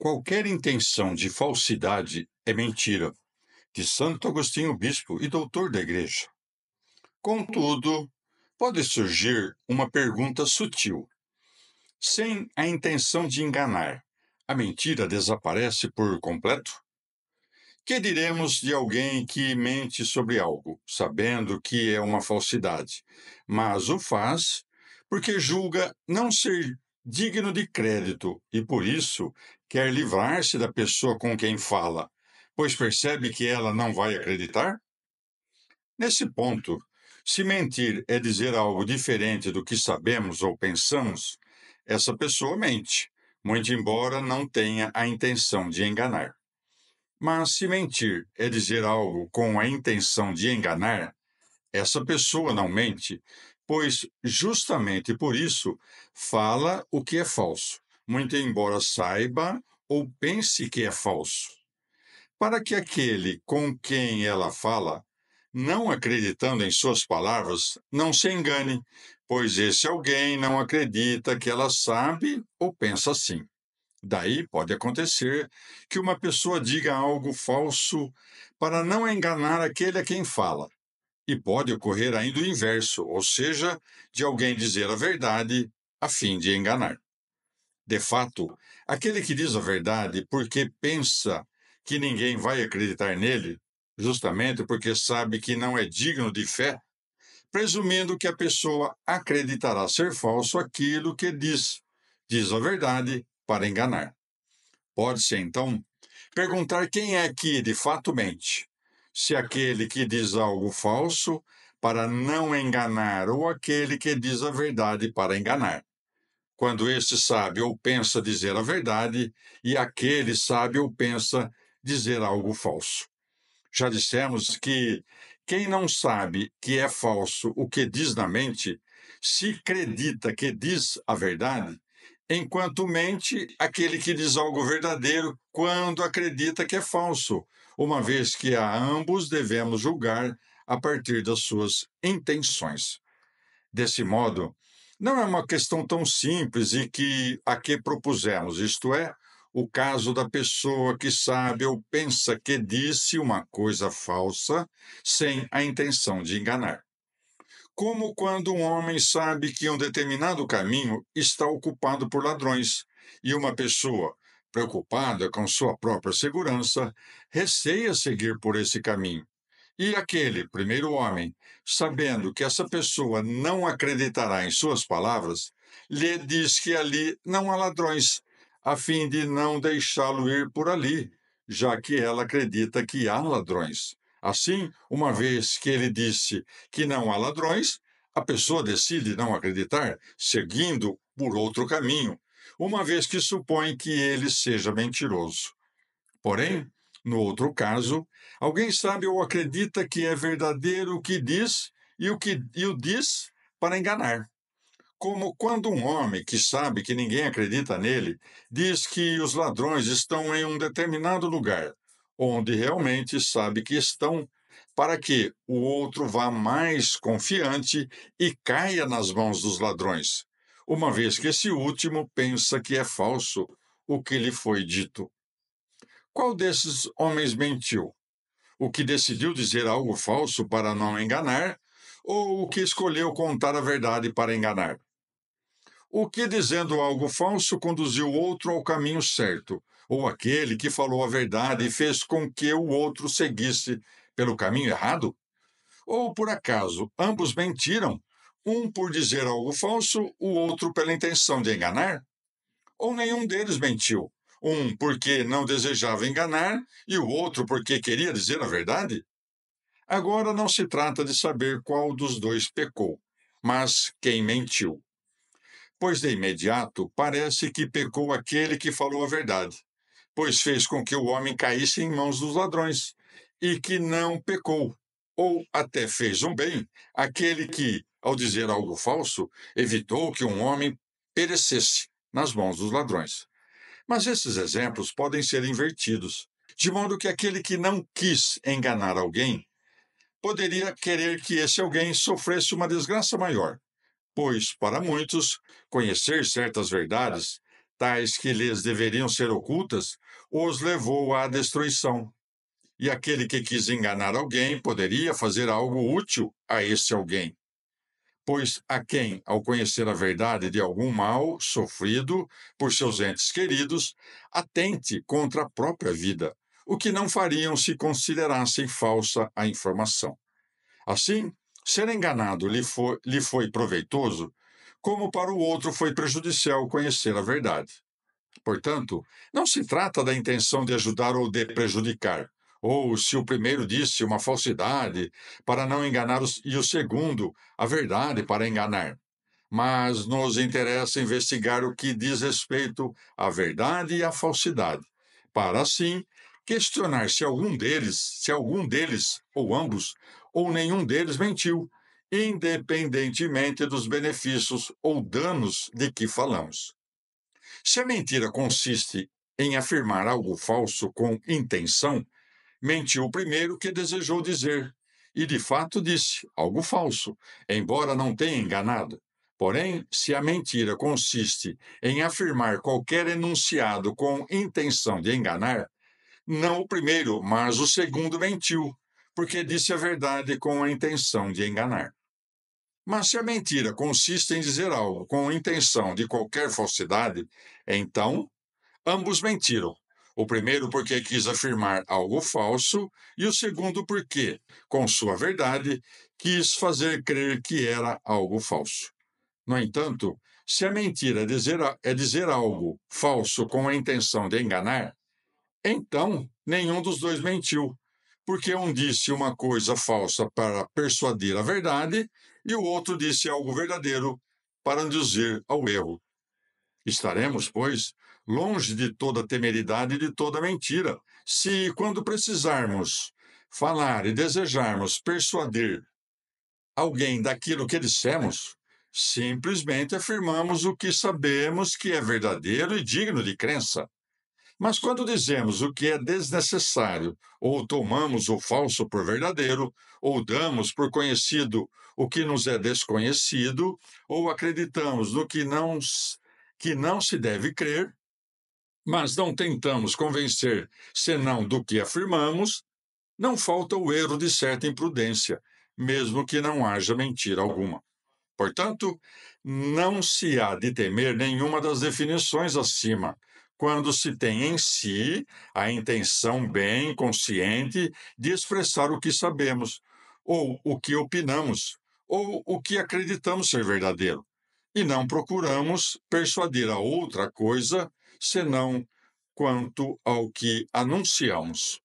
Qualquer intenção de falsidade é mentira, de Santo Agostinho Bispo e doutor da Igreja. Contudo, pode surgir uma pergunta sutil. Sem a intenção de enganar, a mentira desaparece por completo? Que diremos de alguém que mente sobre algo, sabendo que é uma falsidade, mas o faz porque julga não ser digno de crédito e, por isso, quer livrar-se da pessoa com quem fala, pois percebe que ela não vai acreditar? Nesse ponto, se mentir é dizer algo diferente do que sabemos ou pensamos, essa pessoa mente, muito embora não tenha a intenção de enganar. Mas se mentir é dizer algo com a intenção de enganar, essa pessoa não mente, pois justamente por isso fala o que é falso, muito embora saiba ou pense que é falso. Para que aquele com quem ela fala, não acreditando em suas palavras, não se engane, pois esse alguém não acredita que ela sabe ou pensa assim. Daí pode acontecer que uma pessoa diga algo falso para não enganar aquele a quem fala. E pode ocorrer ainda o inverso, ou seja, de alguém dizer a verdade a fim de enganar. De fato, aquele que diz a verdade porque pensa que ninguém vai acreditar nele, justamente porque sabe que não é digno de fé, presumindo que a pessoa acreditará ser falso aquilo que diz a verdade para enganar. Pode-se, então, perguntar quem é que de fato mente: se aquele que diz algo falso para não enganar ou aquele que diz a verdade para enganar. Quando este sabe ou pensa dizer a verdade e aquele sabe ou pensa dizer algo falso. Já dissemos que quem não sabe que é falso o que diz na mente, se acredita que diz a verdade, enquanto mente aquele que diz algo verdadeiro quando acredita que é falso, uma vez que a ambos devemos julgar a partir das suas intenções. Desse modo, não é uma questão tão simples e que a que propusemos, isto é, o caso da pessoa que sabe ou pensa que disse uma coisa falsa sem a intenção de enganar. Como quando um homem sabe que um determinado caminho está ocupado por ladrões e uma pessoa, preocupada com sua própria segurança, receia seguir por esse caminho. E aquele primeiro homem, sabendo que essa pessoa não acreditará em suas palavras, lhe diz que ali não há ladrões, a fim de não deixá-lo ir por ali, já que ela acredita que há ladrões. Assim, uma vez que ele disse que não há ladrões, a pessoa decide não acreditar, seguindo por outro caminho, uma vez que supõe que ele seja mentiroso. Porém, no outro caso, alguém sabe ou acredita que é verdadeiro o que diz e o diz para enganar. Como quando um homem que sabe que ninguém acredita nele diz que os ladrões estão em um determinado lugar, onde realmente sabe que estão, para que o outro vá mais confiante e caia nas mãos dos ladrões, uma vez que esse último pensa que é falso o que lhe foi dito. Qual desses homens mentiu? O que decidiu dizer algo falso para não enganar, ou o que escolheu contar a verdade para enganar? O que, dizendo algo falso, conduziu o outro ao caminho certo, ou aquele que falou a verdade e fez com que o outro seguisse pelo caminho errado? Ou, por acaso, ambos mentiram, um por dizer algo falso, o outro pela intenção de enganar? Ou nenhum deles mentiu? Um porque não desejava enganar e o outro porque queria dizer a verdade? Agora não se trata de saber qual dos dois pecou, mas quem mentiu. Pois de imediato parece que pecou aquele que falou a verdade, pois fez com que o homem caísse em mãos dos ladrões, e que não pecou, ou até fez um bem, aquele que, ao dizer algo falso, evitou que um homem perecesse nas mãos dos ladrões. Mas esses exemplos podem ser invertidos, de modo que aquele que não quis enganar alguém poderia querer que esse alguém sofresse uma desgraça maior, pois, para muitos, conhecer certas verdades tais que lhes deveriam ser ocultas, os levou à destruição. E aquele que quis enganar alguém poderia fazer algo útil a esse alguém. Pois a quem, ao conhecer a verdade de algum mal sofrido por seus entes queridos, atente contra a própria vida, o que não fariam se considerassem falsa a informação. Assim, ser enganado lhe foi proveitoso, como para o outro foi prejudicial conhecer a verdade. Portanto, não se trata da intenção de ajudar ou de prejudicar, ou se o primeiro disse uma falsidade para não enganar e o segundo a verdade para enganar. Mas nos interessa investigar o que diz respeito à verdade e à falsidade, para assim questionar se algum deles, ou ambos, ou nenhum deles mentiu, independentemente dos benefícios ou danos de que falamos. Se a mentira consiste em afirmar algo falso com intenção, mentiu o primeiro que desejou dizer, e de fato disse algo falso, embora não tenha enganado. Porém, se a mentira consiste em afirmar qualquer enunciado com intenção de enganar, não o primeiro, mas o segundo mentiu, porque disse a verdade com a intenção de enganar. Mas se a mentira consiste em dizer algo com intenção de qualquer falsidade, então ambos mentiram. O primeiro porque quis afirmar algo falso, e o segundo porque, com sua verdade, quis fazer crer que era algo falso. No entanto, se a mentira é dizer algo falso com a intenção de enganar, então nenhum dos dois mentiu, porque um disse uma coisa falsa para persuadir a verdade e o outro disse algo verdadeiro para induzir ao erro. Estaremos, pois, longe de toda temeridade e de toda mentira, se, quando precisarmos falar e desejarmos persuadir alguém daquilo que dissemos, simplesmente afirmamos o que sabemos que é verdadeiro e digno de crença. Mas quando dizemos o que é desnecessário, ou tomamos o falso por verdadeiro, ou damos por conhecido o que nos é desconhecido, ou acreditamos no que não se deve crer, mas não tentamos convencer senão do que afirmamos, não falta o erro de certa imprudência, mesmo que não haja mentira alguma. Portanto, não se há de temer nenhuma das definições acima, quando se tem em si a intenção bem consciente de expressar o que sabemos, ou o que opinamos, ou o que acreditamos ser verdadeiro, e não procuramos persuadir a outra coisa, senão quanto ao que anunciamos.